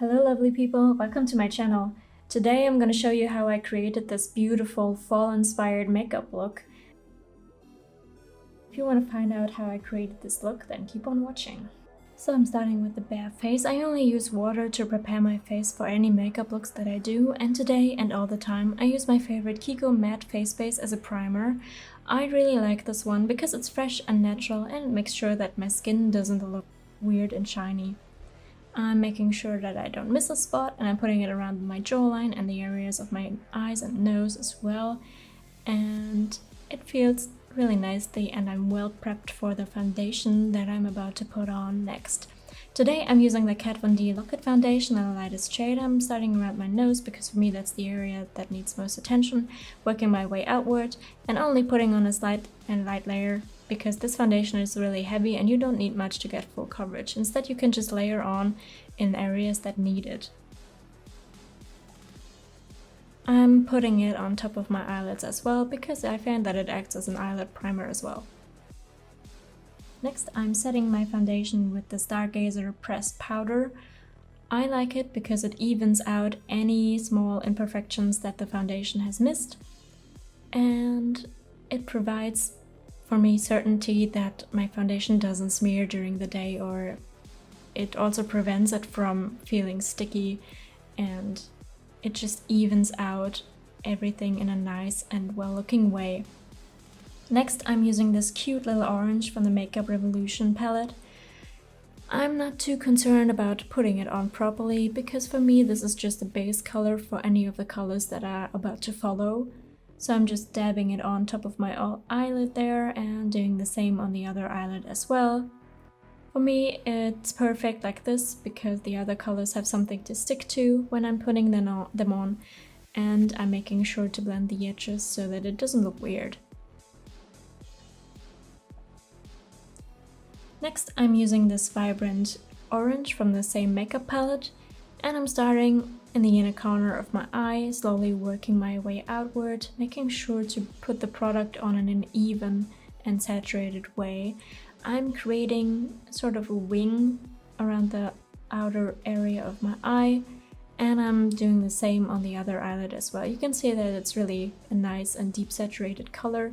Hello lovely people, welcome to my channel. Today I'm going to show you how I created this beautiful fall-inspired makeup look. If you want to find out how I created this look, then keep on watching. So I'm starting with the bare face. I only use water to prepare my face for any makeup looks that I do, and today and all the time I use my favorite KIKO matte face base as a primer. I really like this one because it's fresh and natural and it makes sure that my skin doesn't look weird and shiny. I'm making sure that I don't miss a spot, and I'm putting it around my jawline and the areas of my eyes and nose as well. And it feels really nicely, and I'm well prepped for the foundation that I'm about to put on next. Today I'm using the Kat Von D Lock-It foundation in the lightest shade. I'm starting around my nose because for me that's the area that needs most attention, working my way outward and only putting on a slight and light layer because this foundation is really heavy and you don't need much to get full coverage. Instead you can just layer on in areas that need it. I'm putting it on top of my eyelids as well because I find that it acts as an eyelid primer as well. Next I'm setting my foundation with the STARGAZER pressed powder. I like it because it evens out any small imperfections that the foundation has missed, and it provides for me certainty that my foundation doesn't smear during the day, or it also prevents it from feeling sticky, and it just evens out everything in a nice and well-looking way. Next I'm using this cute little orange from the Makeup Revolution palette. I'm not too concerned about putting it on properly because for me this is just a base color for any of the colors that are about to follow. So I'm just dabbing it on top of my eyelid there and doing the same on the other eyelid as well. For me it's perfect like this because the other colors have something to stick to when I'm putting them on, and I'm making sure to blend the edges so that it doesn't look weird. Next I'm using this vibrant orange from the same makeup palette, and I'm starting in the inner corner of my eye, slowly working my way outward, making sure to put the product on in an even and saturated way. I'm creating sort of a wing around the outer area of my eye, and I'm doing the same on the other eyelid as well. You can see that it's really a nice and deep saturated color.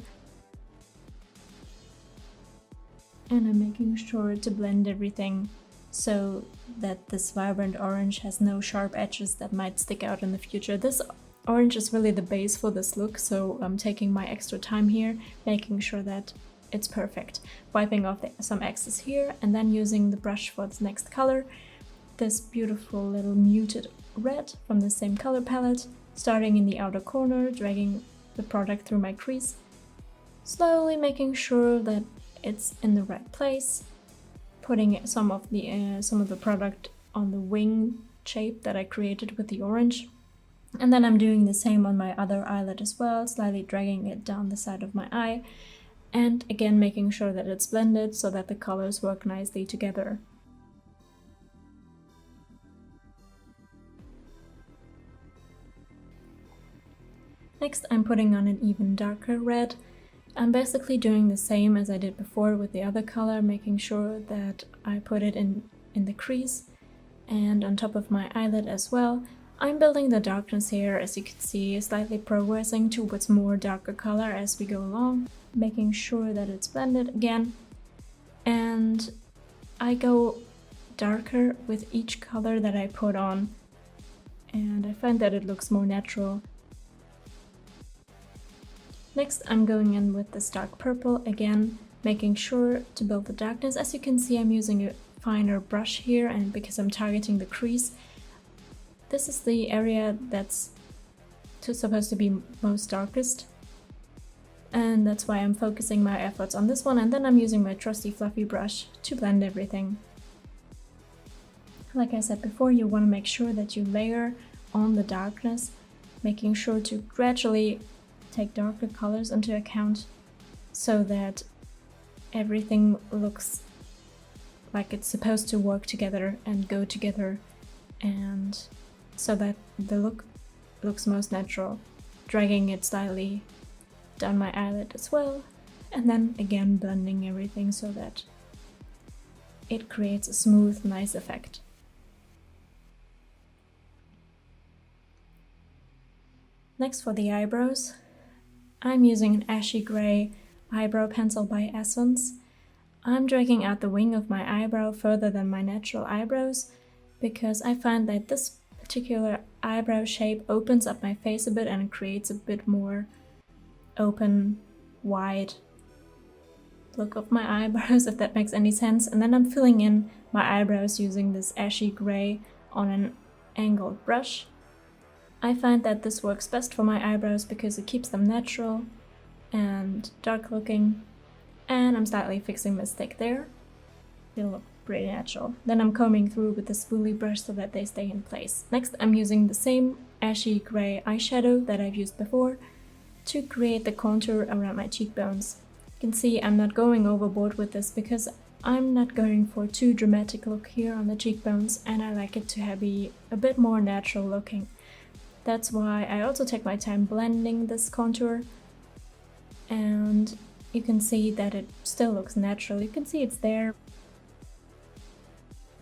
And I'm making sure to blend everything so that this vibrant orange has no sharp edges that might stick out in the future. This orange is really the base for this look, so I'm taking my extra time here, making sure that it's perfect. Wiping off some excess here and then using the brush for this next color, this beautiful little muted red from the same color palette, starting in the outer corner, dragging the product through my crease, slowly making sure that it's in the right place, putting some of the product on the wing shape that I created with the orange. And then I'm doing the same on my other eyelid as well, slightly dragging it down the side of my eye, and again making sure that it's blended so that the colors work nicely together. Next I'm putting on an even darker red. I'm basically doing the same as I did before with the other color, making sure that I put it in the crease and on top of my eyelid as well. I'm building the darkness here, as you can see, slightly progressing towards more darker color as we go along, making sure that it's blended again. And I go darker with each color that I put on, and I find that it looks more natural. Next I'm going in with this dark purple, again making sure to build the darkness. As you can see I'm using a finer brush here, and because I'm targeting the crease, this is the area that's supposed to be most darkest, and that's why I'm focusing my efforts on this one, and then I'm using my trusty fluffy brush to blend everything. Like I said before, you want to make sure that you layer on the darkness, making sure to gradually take darker colors into account so that everything looks like it's supposed to work together and go together, and so that the look looks most natural. Dragging it slightly down my eyelid as well, and then again blending everything so that it creates a smooth, nice effect. Next, for the eyebrows, I'm using an ashy gray eyebrow pencil by Essence. I'm dragging out the wing of my eyebrow further than my natural eyebrows because I find that this particular eyebrow shape opens up my face a bit and creates a bit more open, wide look of my eyebrows, if that makes any sense. And then I'm filling in my eyebrows using this ashy gray on an angled brush. I find that this works best for my eyebrows because it keeps them natural and dark looking, and I'm slightly fixing the stick there. They'll look pretty natural. Then I'm combing through with the spoolie brush so that they stay in place. Next, I'm using the same ashy gray eyeshadow that I've used before to create the contour around my cheekbones. You can see I'm not going overboard with this because I'm not going for too dramatic look here on the cheekbones, and I like it to be a bit more natural looking. That's why I also take my time blending this contour, and you can see that it still looks natural. You can see it's there.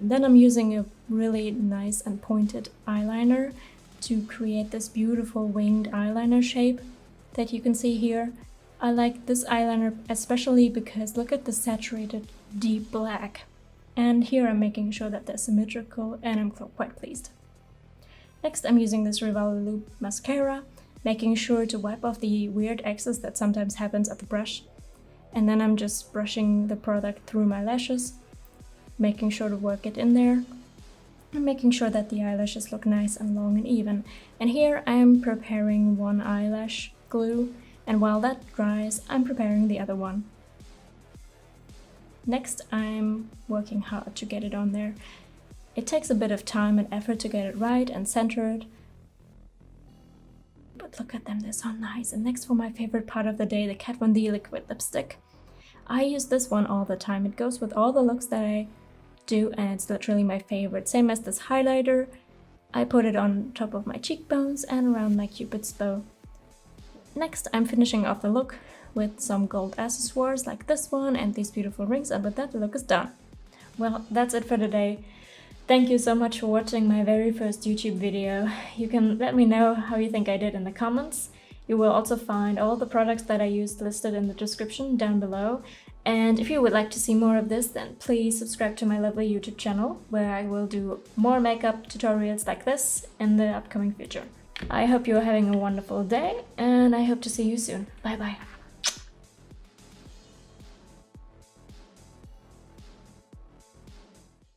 Then I'm using a really nice and pointed eyeliner to create this beautiful winged eyeliner shape that you can see here. I like this eyeliner especially because look at the saturated deep black. And here I'm making sure that they're symmetrical, and I'm quite pleased. Next, I'm using this Revolve Loop mascara, making sure to wipe off the weird excess that sometimes happens at the brush. And then I'm just brushing the product through my lashes, making sure to work it in there, and making sure that the eyelashes look nice and long and even. And here I'm preparing one eyelash glue, and while that dries, I'm preparing the other one. Next, I'm working hard to get it on there. It takes a bit of time and effort to get it right and centered, but look at them, they're so nice. And next, for my favorite part of the day, the Kat Von D liquid lipstick. I use this one all the time. It goes with all the looks that I do, and it's literally my favorite. Same as this highlighter. I put it on top of my cheekbones and around my cupid's bow. Next, I'm finishing off the look with some gold accessories like this one and these beautiful rings, and with that the look is done. Well, that's it for today. Thank you so much for watching my very first YouTube video. You can let me know how you think I did in the comments. You will also find all the products that I used listed in the description down below. And if you would like to see more of this, then please subscribe to my lovely YouTube channel, where I will do more makeup tutorials like this in the upcoming future. I hope you're having a wonderful day, and I hope to see you soon. Bye bye.